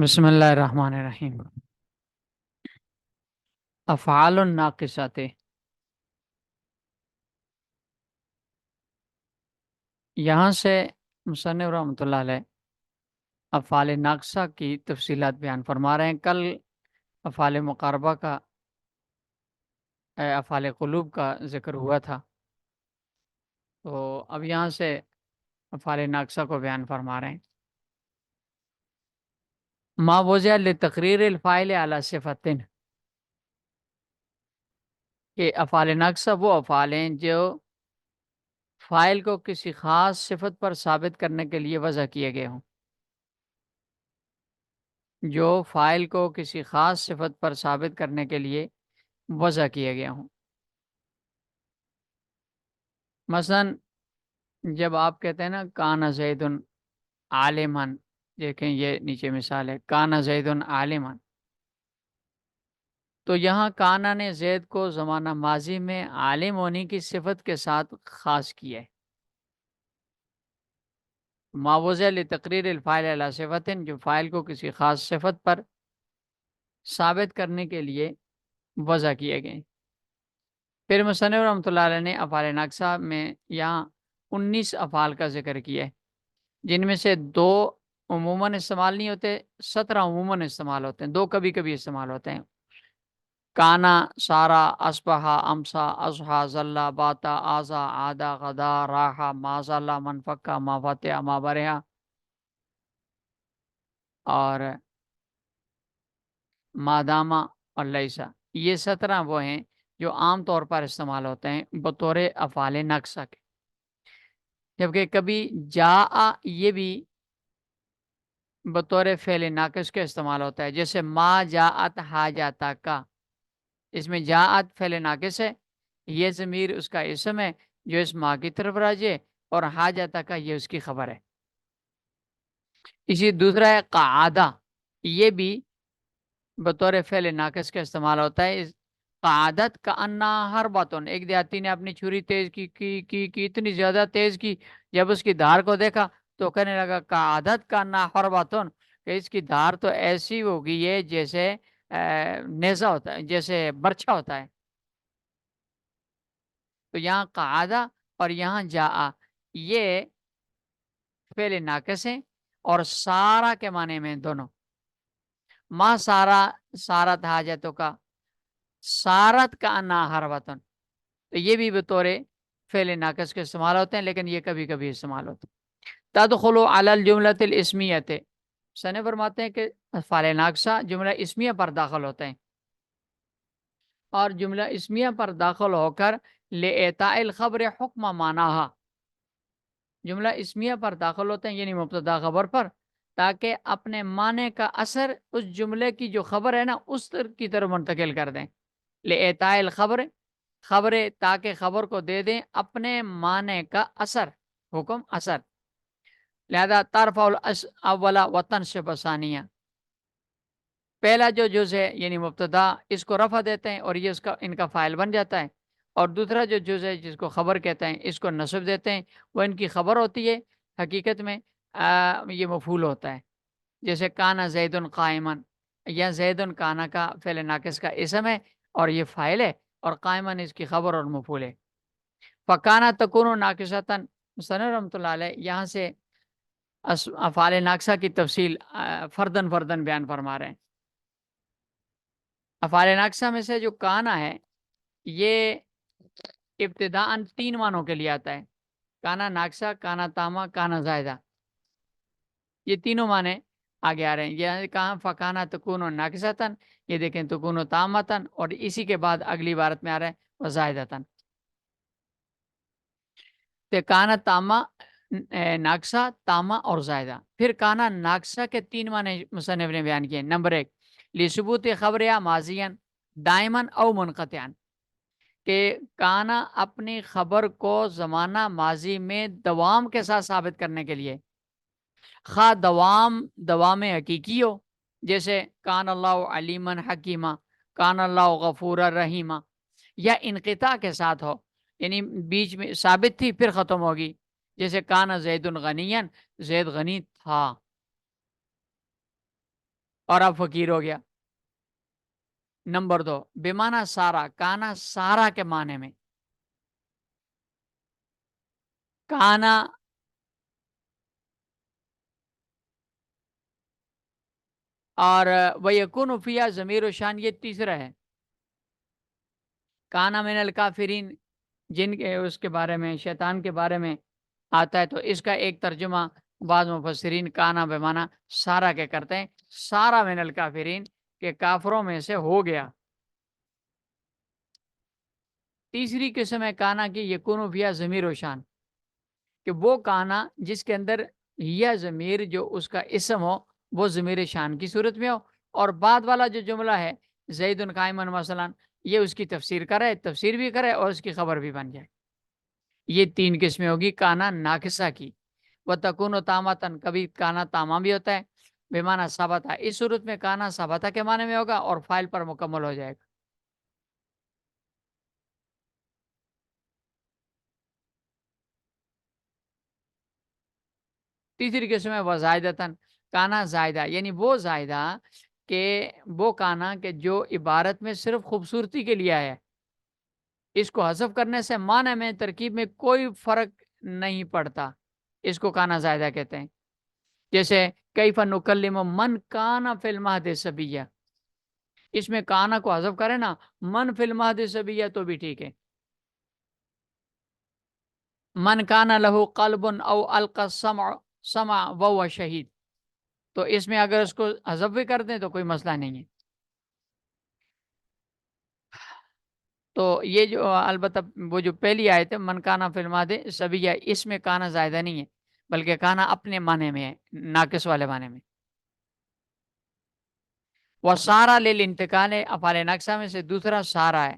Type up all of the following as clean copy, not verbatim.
بسم اللہ الرحمن الرحیم۔ افعال الناقصات، یہاں سے مصنف رحمۃ اللہ علیہ افعال ناقصہ کی تفصیلات بیان فرما رہے ہیں۔ کل افعال مقاربہ کا افعال قلوب کا ذکر ہوا تھا، تو اب یہاں سے افعال ناقصہ کو بیان فرما رہے ہیں۔ ما وضع لتقریر الفاعل علی صفت، کہ افعال ناقصہ وہ افعال ہیں جو فاعل کو کسی خاص صفت پر ثابت کرنے کے لیے وضع کیے گئے ہوں، جو فاعل کو کسی خاص صفت پر ثابت کرنے کے لیے وضع کیے گئے ہوں۔ مثلا جب آپ کہتے ہیں نا کانا زید عالمن، دیکھیں یہ نیچے مثال ہے، کانا زید عالمن، تو یہاں کانا نے زید کو زمانہ ماضی میں عالم ہونے کی صفت کے ساتھ خاص کیا ہے۔ معوضہ لتقریر الفاعل علی صفت، جو فاعل کو کسی خاص صفت پر ثابت کرنے کے لیے وضع کیے گئے۔ پھر مصنف رحمۃ اللہ علیہ نے افعال ناقصہ میں یہاں 19 افعال کا ذکر کیا ہے، جن میں سے 2 عموماً استعمال نہیں ہوتے، 17 عموماً استعمال ہوتے ہیں، 2 کبھی کبھی استعمال ہوتے ہیں۔ کانا، سارا، اسبحا، امسا، اصحا، ذلہ، باتا، آزا، آدا، غدا، راحا، مازاللہ، منفکا، ما فتح، ما برہا، اور ماداما اور لیسا۔ یہ 17 وہ ہیں جو عام طور پر استعمال ہوتے ہیں بطور افعال ناقصہ کے، جبکہ کبھی جا یہ بھی بطور فعل ناقص کے استعمال ہوتا ہے، جیسے ما جاءت حاجاتا کا، اس میں جاءت فعل ناقص ہے، یہ ضمیر اس کا اسم ہے جو اس ما کی طرف راجع ہے، اور حاجاتا کا یہ اس کی خبر ہے۔ اسی دوسرا ہے قعادہ، یہ بھی بطور فعل ناقص کا استعمال ہوتا ہے۔ قعادت کا انا ہر باتون، ایک دیہاتی نے اپنی چھری تیز کی اتنی زیادہ تیز کی، جب اس کی دھار کو دیکھا تو کہنے لگا قعادت کا انا ہر باتون، کہ اس کی دھار تو ایسی ہوگی ہے جیسے نیزہ ہوتا ہے، جیسے برچھا ہوتا ہے۔ تو یہاں قعادہ اور یہاں جاء یہ فعل ناقص ہیں، اور سارا کے معنی میں دونوں۔ ما سارا، سارت حاجتوں کا، سارت کا انا ہر وطن، تو یہ بھی بطور فعل ناقص کے استعمال ہوتے ہیں، لیکن یہ کبھی کبھی استعمال ہوتے ہیں۔ تدخلوا علی الجملۃ الاسمیۃ، سنے فرماتے ہیں کہ فعل ناقصہ جملہ اسمیہ پر داخل ہوتے ہیں، اور جملہ اسمیہ پر داخل ہو کر لإعطاء الخبر حکم معناہا، جملہ اسمیہ پر داخل ہوتے ہیں یعنی مبتدا خبر پر، تاکہ اپنے معنی کا اثر اس جملے کی جو خبر ہے نا اس کی طرف منتقل کر دیں۔ لإعطاء الخبر، خبر تاکہ خبر کو دے دیں اپنے معنی کا اثر، حکم اثر۔ لہذا ترفع الاول وتنصب ثانیہ، پہلا جو جز ہے یعنی مبتدا، اس کو رفع دیتے ہیں اور یہ اس کا ان کا فاعل بن جاتا ہے، اور دوسرا جو جز ہے جس کو خبر کہتے ہیں اس کو نصب دیتے ہیں، وہ ان کی خبر ہوتی ہے، حقیقت میں یہ مفعول ہوتا ہے۔ جیسے کانا زید قائمن، یا زید کانا کا فعل ناقص کا اسم ہے اور یہ فاعل ہے، اور قائمن اس کی خبر اور مفعول ہے۔ فکانا تکون ناقصتاً، مصنف رحمۃ اللہ علیہ یہاں سے افعال ناقصہ کی تفصیل فردن فردن بیان فرما رہے ہیں۔ افعال ناقصہ میں سے جو کانا ہے یہ ابتداءً 3 معنوں کے لیے آتا ہے، کانا ناقصہ، کانا تاما، کانا زائدہ، یہ تینوں معنی آگے آ رہے ہیں۔ یہ کہاں فکانا تکون و ناقصتاً، یہ دیکھیں تکون و تامتاً، اور اسی کے بعد اگلی عبارت میں آ رہا ہے وزائدتاً۔ تو کانا تاما، ناقصہ، تاما اور زائدہ۔ پھر کانا ناقصہ کے 3 معنی مصنف نے بیان کیے۔ نمبر 1 لثبوت خبر یا ماضیاً دائماً او منقطعاً، کہ کانا اپنی خبر کو زمانہ ماضی میں دوام کے ساتھ ثابت کرنے کے لیے، خواہ دوام حقیقی ہو، جیسے کان اللہ علیمن حکیمہ، کان اللہ غفور رحیمہ، یا انقطاع کے ساتھ ہو، یعنی بیچ میں ثابت تھی پھر ختم ہوگی، جیسے کانا زید غنیًا، زید غنی تھا۔ اور اب فقیر ہو گیا۔ نمبر 2 بیمانہ سارا، کانا سارا کے معنی میں، کانا اور وَيَكُونُ فِيهَا ضمیر و شان، یہ تیسرا ہے۔ کانا من الکافرین، جن کے اس کے بارے میں، شیطان کے بارے میں آتا ہے، تو اس کا ایک ترجمہ بعض مفسرین کانا بیمانہ سارا کے کرتے ہیں، سارا من الکافرین، کے کافروں میں سے ہو گیا۔ تیسری قسم ہے کانا کی یکون فیہا ضمیر و شان، کہ وہ کانا جس کے اندر یا ضمیر جو اس کا اسم ہو وہ ضمیر شان کی صورت میں ہو، اور بعد والا جو جملہ ہے زید قائمن مثلا، یہ اس کی تفسیر کرے، تفسیر بھی کرے اور اس کی خبر بھی بن جائے۔ یہ 3 قسمیں ہوگی کانا ناقصہ کی۔ وہ تکون و تامتن، کبھی کانا تاما بھی ہوتا ہے، بیمانہ ثابتہ، اس صورت میں کانا ثابتہ کے معنی میں ہوگا اور فائل پر مکمل ہو جائے گا۔ تیسری قسم ہے وہ زائدتن، کانا زائدہ، یعنی وہ زائدہ کہ وہ کانا کہ جو عبارت میں صرف خوبصورتی کے لیے ہے، اس کو حذف کرنے سے معنی میں، ترکیب میں کوئی فرق نہیں پڑتا، اس کو کانا زائدہ کہتے ہیں۔ جیسے کیف نکلم من کانا فی المہد صبیہ، اس میں کانا کو حذف کرے نا، من فی المہد صبیہ تو بھی ٹھیک ہے۔ من کانا لہو قلب او القى سمع وهو شہید، تو اس میں اگر اس کو حذف بھی کر دیں تو کوئی مسئلہ نہیں ہے۔ تو یہ جو البتہ وہ جو پہلی آیت ہے من کانا فی المہد صبیہ، اس میں کانا زائدہ نہیں ہے، بلکہ کانا اپنے معنی میں ہے، ناقص والے معنی میں۔ وہ سارا للانتقال ہے، افعال ناقصہ میں سے دوسرا سارا ہے،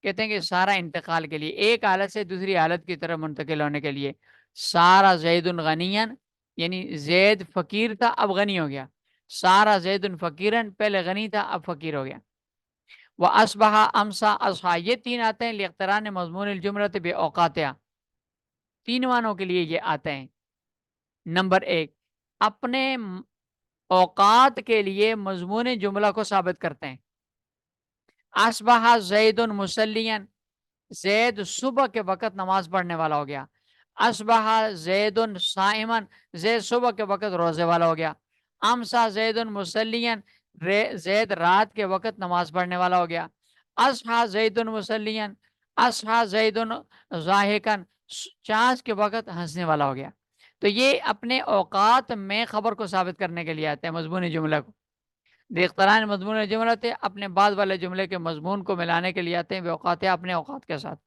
کہتے ہیں کہ سارا انتقال کے لیے، ایک حالت سے دوسری حالت کی طرف منتقل ہونے کے لیے۔ سارا زید غنیان، یعنی زید فقیر تھا اب غنی ہو گیا، سارا زید فقیرن، پہلے غنی تھا اب فقیر ہو گیا۔ وہ اصبح امسا اصحا، یہ 3 آتے ہیں لاقتران مضمون الجملۃ بے اوقاتیا، 3 معنوں کے لیے یہ آتے ہیں۔ نمبر 1 اپنے اوقات کے لیے مضمون جملہ کو ثابت کرتے ہیں۔ اصبح زید مسلین، زید صبح کے وقت نماز پڑھنے والا ہو گیا۔ اصبح زید صائمن، زید صبح کے وقت روزے والا ہو گیا۔ امسا زید مسلین، زید رات کے وقت نماز پڑھنے والا ہو گیا۔ اصحا زید مسلین، اصحا زید ضاحکن، چانس کے وقت ہنسنے والا ہو گیا۔ تو یہ اپنے اوقات میں خبر کو ثابت کرنے کے لیے آتے ہیں، مضمون جملہ کو۔ اقتران مضمون جملہ تھے، اپنے بعد والے جملے کے مضمون کو ملانے کے لیے آتے ہیں، اوقات اپنے اوقات کے ساتھ۔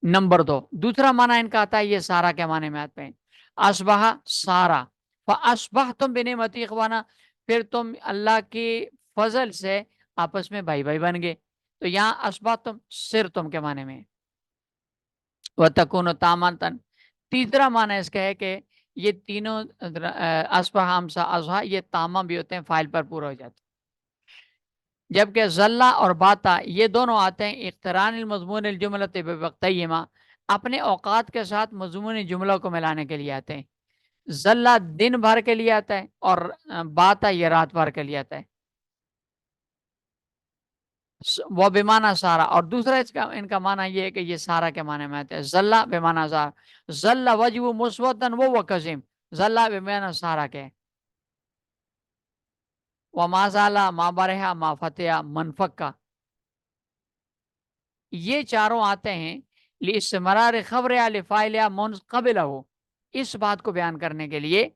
نمبر 2 دوسرا معنی ان کا آتا ہے، یہ سارا کے معنی میں آتے ہیں۔ اصبح سارا، فاصبحتم بنعمتی اخوانا، پھر تم اللہ کی فضل سے آپس میں بھائی بھائی بن گئے، تو یہاں اصبحتم صرتم کے معنی میں۔ وتکون تامتن، تیسرا معنی اس کا ہے کہ یہ تینوں اصبح امسا اصحا یہ تامہ بھی ہوتے ہیں، فائل پر پورا ہو جاتے ہیں۔ جبکہ ذلہ اور باتا یہ دونوں آتے ہیں اقتران المضمون الجملۃ بوقتیہما، اپنے اوقات کے ساتھ مضمون جملہ کو ملانے کے لیے آتے ہیں۔ ذلہ دن بھر کے لیے آتا ہے اور باتا یہ رات بھر کے لیے آتا ہے۔ وہ بیمانہ سارا، اور دوسرا ان کا معنی یہ ہے کہ یہ سارا کے معنی میں آتا ہے۔ ذلہ بیمانہ سارا، ذلہ وجہ مسودن وہ کظیم، ذلہ بیمانہ سارا کے۔ وما زالا ما برہا ما فتح منفقہ، یہ چاروں آتے ہیں لاستمرار خبر لفاعل منقبل ہو، اس بات کو بیان کرنے کے لیے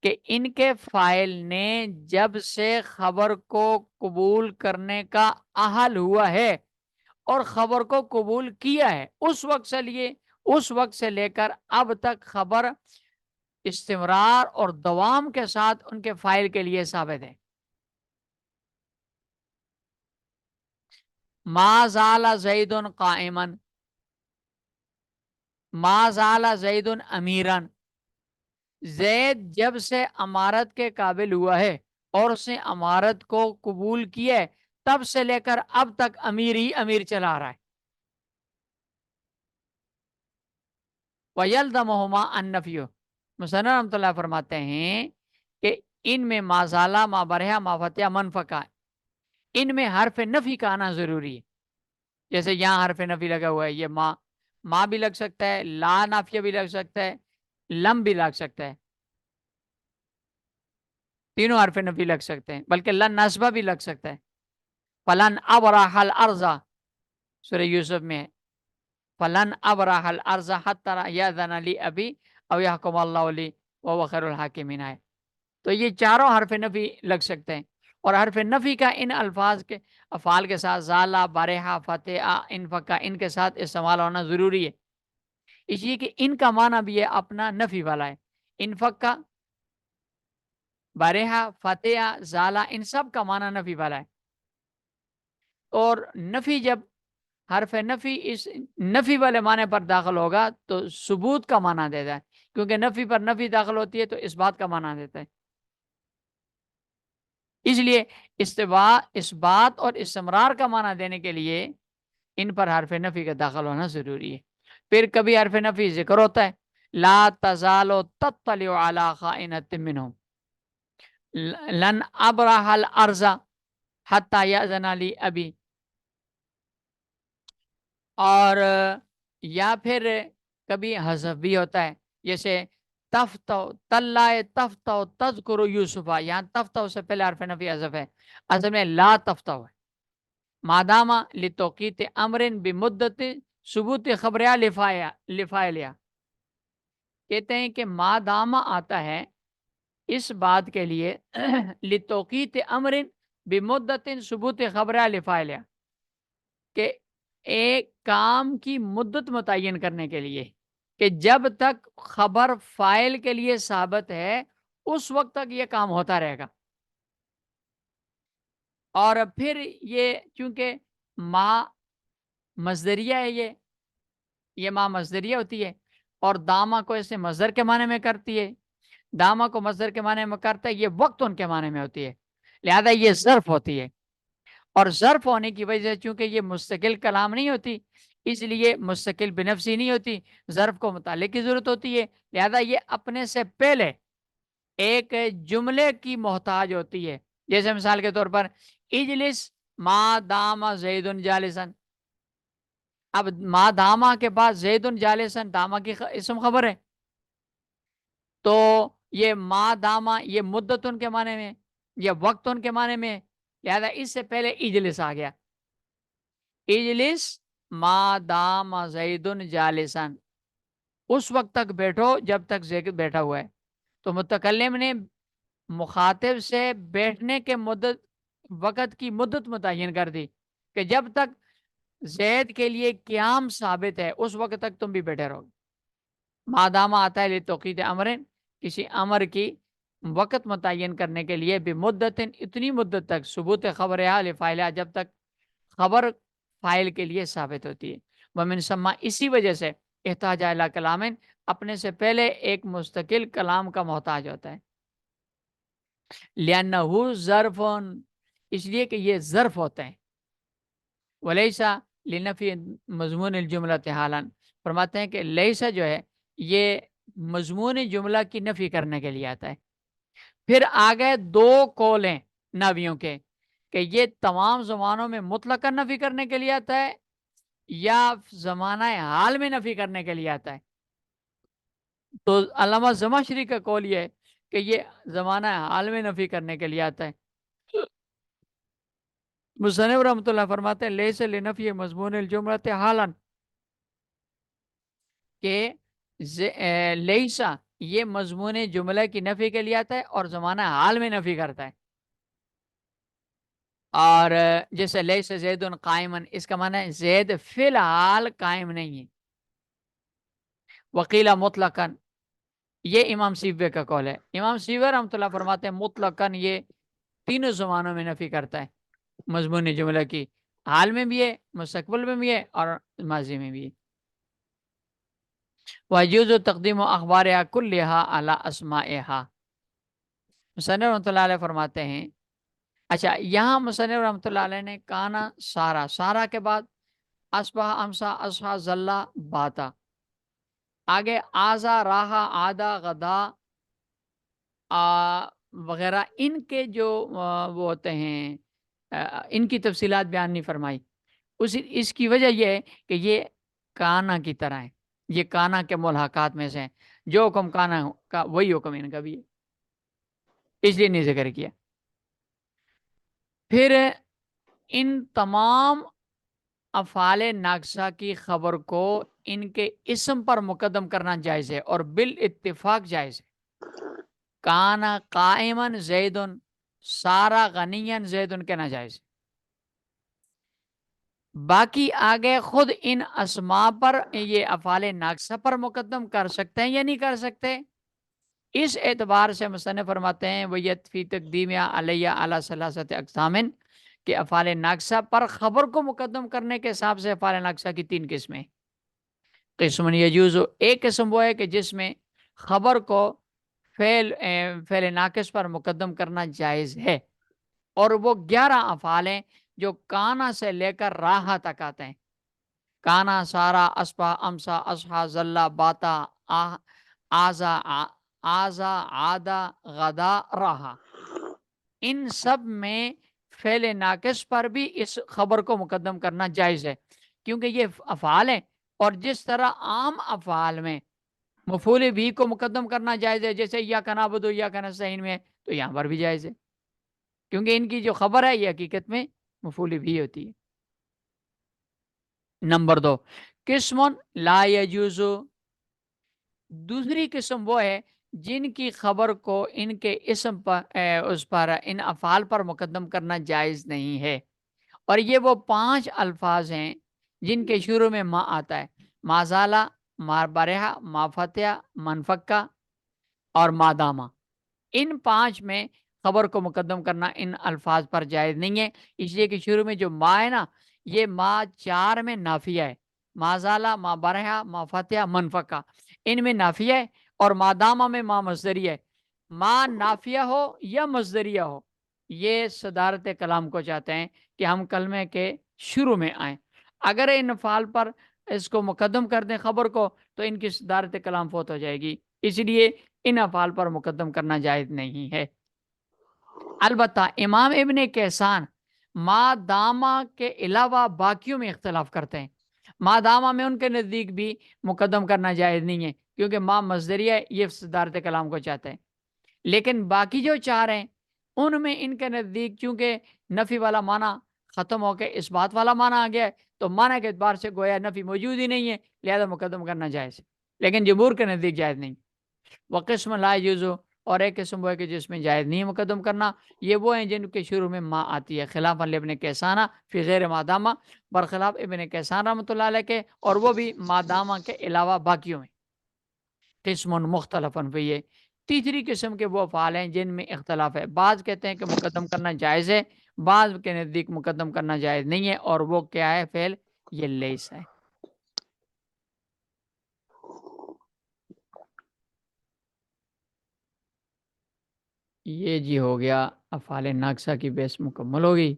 کہ ان کے فائل نے جب سے خبر کو قبول کرنے کا اہل ہوا ہے اور خبر کو قبول کیا ہے، اس وقت سے لے کر اب تک خبر استمرار اور دوام کے ساتھ ان کے فائل کے لیے ثابت ہے۔ ما زال زید قائما، ما زال زید امیران، زید جب سے امارت کے قابل ہوا ہے اور اس نے امارت کو قبول کیا ہے، تب سے لے کر اب تک امیر ہی امیر چلا رہا ہے۔ وَيَلْزَمُهُمَا النَّفْيُ، مصنف رحمۃ اللہ فرماتے ہیں کہ ان میں ما زالا ما برہا ما فتح منفقہ، ان میں حرف نفی کا آنا ضروری ہے. جیسے یہاں حرف نفی لگا ہوا ہے، یہ ما بھی لگ سکتا ہے، لا نافیہ بھی لگ سکتا ہے، لم بھی لگ سکتا ہے، تینوں حرف نفی لگ سکتے ہیں، بلکہ لن نصبہ بھی لگ سکتا ہے. فلن ابرح الارض سورہ یوسف میں ہے، فلن ابرح الارض حتی یأذن لی ابی او یحکم اللہ لی وہو خیر الحاکمین ہے. تو یہ چاروں حرف نفی لگ سکتے ہیں. اور حرف نفی کا ان الفاظ کے افعال کے ساتھ زالہ، بارحہ، فتح، انفقہ، ان کے ساتھ استعمال ہونا ضروری ہے. اس لیے کہ ان کا معنی بھی ہے اپنا نفی والا ہے. انفقہ، بارحہ، فتح، زالہ، ان سب کا معنی نفی والا ہے. اور نفی جب حرف نفی اس نفی والے معنی پر داخل ہوگا تو ثبوت کا معنی دیتا ہے، کیونکہ نفی پر نفی داخل ہوتی ہے تو اس بات کا معنی دیتا ہے. اس لیے اس بات اور استمرار کا معنی دینے کے لیے ان پر حرف نفی کا داخل ہونا ضروری ہے. پھر کبھی حرف نفی ذکر ہوتا ہے، لا تزال تطلع علی خائنۃ منہم لن ابرح الارض حتی یأذن لی ابی. اور یا پھر کبھی حذف بھی ہوتا ہے، جیسے تفتو تلائے تفتو تذکر یوسفا، یہاں تفتو سے پہلے حرف نفی حذف ہے، اصل میں لا تفتو ہے. مادامہ لتوقیت امر بمدت ثبوت خبریہ لفائلیا، کہتے ہیں کہ مادامہ آتا ہے اس بات کے لیے لتوقیت امر بمدت ثبوت خبریہ لفائلیا، کہ ایک کام کی مدت متعین کرنے کے لیے کہ جب تک خبر فائل کے لیے ثابت ہے اس وقت تک یہ کام ہوتا رہے گا. اور پھر یہ چونکہ ما مصدریہ ہے، یہ ما مصدریہ ہوتی ہے، اور داما کو اسے مصدر کے معنی میں کرتی ہے، داما کو مصدر کے معنی میں کرتا ہے، یہ وقت ان کے معنی میں ہوتی ہے، لہذا یہ ظرف ہوتی ہے. اور ظرف ہونے کی وجہ سے چونکہ یہ مستقل کلام نہیں ہوتی، اس لیے مستقل بنفسی نہیں ہوتی، ظرف کو متعلق کی ضرورت ہوتی ہے، لہذا یہ اپنے سے پہلے ایک جملے کی محتاج ہوتی ہے. جیسے مثال کے طور پر اجلس ما دام زید جالسن، اب ما داما کے بعد زید جالسن، داما کی اسم خبر ہے، تو یہ ما داما یہ مدت ان کے معنی میں، یہ وقت ان کے معنی میں، لہذا اس سے پہلے اجلس آ گیا. اجلس ما دام زید جالسن، اس وقت تک بیٹھو جب تک زید بیٹھا ہوا ہے. تو متکلم نے مخاطب سے بیٹھنے کے وقت کی مدت متعین کر دی کہ جب تک زید کے لیے قیام ثابت ہے اس وقت تک تم بھی بیٹھے رہو. مادامہ آتا ہے لتوقیت امر، کسی امر کی وقت متعین کرنے کے لیے، بمدت اتنی مدت تک ثبوت خبر لفاعلہ جب تک خبر فائل کے لیے ثابت ہوتی ہے. ومن ثم اسی وجہ سے احتاج الی کلام اپنے سے پہلے ایک مستقل کلام کا محتاج ہوتا ہے. لأنہ ظرف، اس لیے کہ یہ ظرف ہوتے ہیں. ولیسا لنفی مضمون الجملۃ حالا، فرماتے ہیں کہ لیسا جو ہے یہ مضمون جملہ کی نفی کرنے کے لیے آتا ہے. پھر آگے دو قول ہیں نحویوں کے کہ یہ تمام زمانوں میں مطلقاً نفی کرنے کے لیے آتا ہے یا زمانہ حال میں نفی کرنے کے لیے آتا ہے. تو علامہ زمخشری کا قول یہ ہے کہ یہ زمانہ حال میں نفی کرنے کے لیے آتا ہے. مصنف رحمۃ اللہ فرماتے ہیں لیس لنفی مضمون الجملۃ حالا، کہ لیسا یہ مضمون جملہ کی نفی کے لیے آتا ہے اور زمانہ حال میں نفی کرتا ہے. اور جیسے لیس زید قائمن، اس کا معنی ہے زید فی الحال قائم نہیں ہے. وقیل مطلقاً، یہ امام سیبوی کا قول ہے. امام سیبوی رحمۃ اللہ فرماتے ہیں مطلقاً یہ تینوں زمانوں میں نفی کرتا ہے مضمون جملہ کی، حال میں بھی ہے، مستقبل میں بھی ہے اور ماضی میں بھی ہے. وَيَجُوزُ تقدیم اخبارها كلها على اسمائها، مصنف رحمۃ اللہ علیہ فرماتے ہیں. اچھا، یہاں مصنف رحمۃ اللہ علیہ نے کانا سارا کے بعد اصبح امسا اصحا ذلہ باتا، آگے آزا راہا آدھا غدا وغیرہ ان کے جو وہ ہوتے ہیں ان کی تفصیلات بیان نہیں فرمائی. اس کی وجہ یہ ہے کہ یہ کانا کی طرح ہے، یہ کانا کے ملحقات میں سے ہیں. جو حکم کانا کا وہی حکم ان کا بھی ہے، اس لیے نہیں ذکر کیا. پھر ان تمام افعال ناقصہ کی خبر کو ان کے اسم پر مقدم کرنا جائز ہے اور بالاتفاق جائز ہے. کانا قائمن زیدن، سارا غنین زیدن کہنا جائز ہے. باقی آگے خود ان اسماء پر یہ افعال ناقصہ پر مقدم کر سکتے ہیں یا نہیں کر سکتے. اس اعتبار سے مصنف فرماتے ہیں ویت فی تقدیم علیہ اعلی ثلاثت اقسام، کہ افعال ناقصہ پر خبر کو مقدم کرنے کے حساب سے افعال ناقصہ کی 3 قسمیں. قسم یجوز، ایک قسم وہ ہے کہ جس میں خبر کو فعل ناقص پر مقدم کرنا جائز ہے، اور وہ 11 افعال ہیں جو کانا سے لے کر راہا تک آتے ہیں. کانا، سارا، اسپا، امسا، اصحا، زلہ، باتا، آزا، آزا، آدا، غدا، راہا. ان سب میں فعل ناقص پر بھی اس خبر کو مقدم کرنا جائز ہے، کیونکہ یہ افعال ہیں. اور جس طرح عام افعال میں مفعول بھی کو مقدم کرنا جائز ہے، جیسے یا کا نعبد و یا کا نستعین میں، تو یہاں پر بھی جائز ہے، کیونکہ ان کی جو خبر ہے یہ حقیقت میں مفعول بھی ہوتی ہے. نمبر 2، قسم لا یجوز. دوسری قسم وہ ہے جن کی خبر کو ان کے اسم پر اس پر ان افعال پر مقدم کرنا جائز نہیں ہے. اور یہ وہ 5 الفاظ ہیں جن کے شروع میں ما آتا ہے: ما زالا، ما برہا، ما فتح، منفکا اور ما داما. ان 5 میں خبر کو مقدم کرنا ان الفاظ پر جائز نہیں ہے، اس لیے کہ شروع میں جو ما ہے نا، یہ ما 4 میں نافیہ ہے. ما زالا، ما برہا، ما فتح، منفکا، ان میں نافیہ ہے، اور ما داما میں ما مصدریہ ہے. ما نافیہ ہو یا مصدریہ ہو، یہ صدارت کلام کو چاہتے ہیں کہ ہم کلمے کے شروع میں آئیں. اگر ان افعال پر اس کو مقدم کر دیں خبر کو، تو ان کی صدارت کلام فوت ہو جائے گی، اس لیے ان افعال پر مقدم کرنا جائز نہیں ہے. البتہ امام ابن کیسان ما داما کے علاوہ باقیوں میں اختلاف کرتے ہیں. ما داما میں ان کے نزدیک بھی مقدم کرنا جائز نہیں ہے، کیونکہ ما مصدریہ یہ صدارت کلام کو چاہتے ہیں. لیکن باقی جو 4 ہیں ان میں ان کے نزدیک چونکہ نفی والا معنی ختم ہو کے اس بات والا معنی آ گیا ہے، تو معنی کے اعتبار سے گویا نفی موجود ہی نہیں ہے، لہذا مقدم کرنا جائز ہے. لیکن جمہور کے نزدیک جائز نہیں. وقسم لا یجوز، اور ایک قسم وہ ہے کہ جس میں جائز نہیں مقدم کرنا. یہ وہ ہیں جن کے شروع میں ما آتی ہے، خلاف ابن کیسانہ فی غیر مادامہ، برخلاف ابن کیسان رحمۃ اللہ علیہ کے، اور وہ بھی مادامہ کے علاوہ باقیوں میں. قسم مختلف فی، یہ تیسری قسم کے وہ افعال ہیں جن میں اختلاف ہے. بعض کہتے ہیں کہ مقدم کرنا جائز ہے، بعض کے نزدیک مقدم کرنا جائز نہیں ہے. اور وہ کیا ہے فعل؟ یہ لیس ہے. یہ جی ہو گیا افعال ناقصہ کی بحث مکمل ہوگی.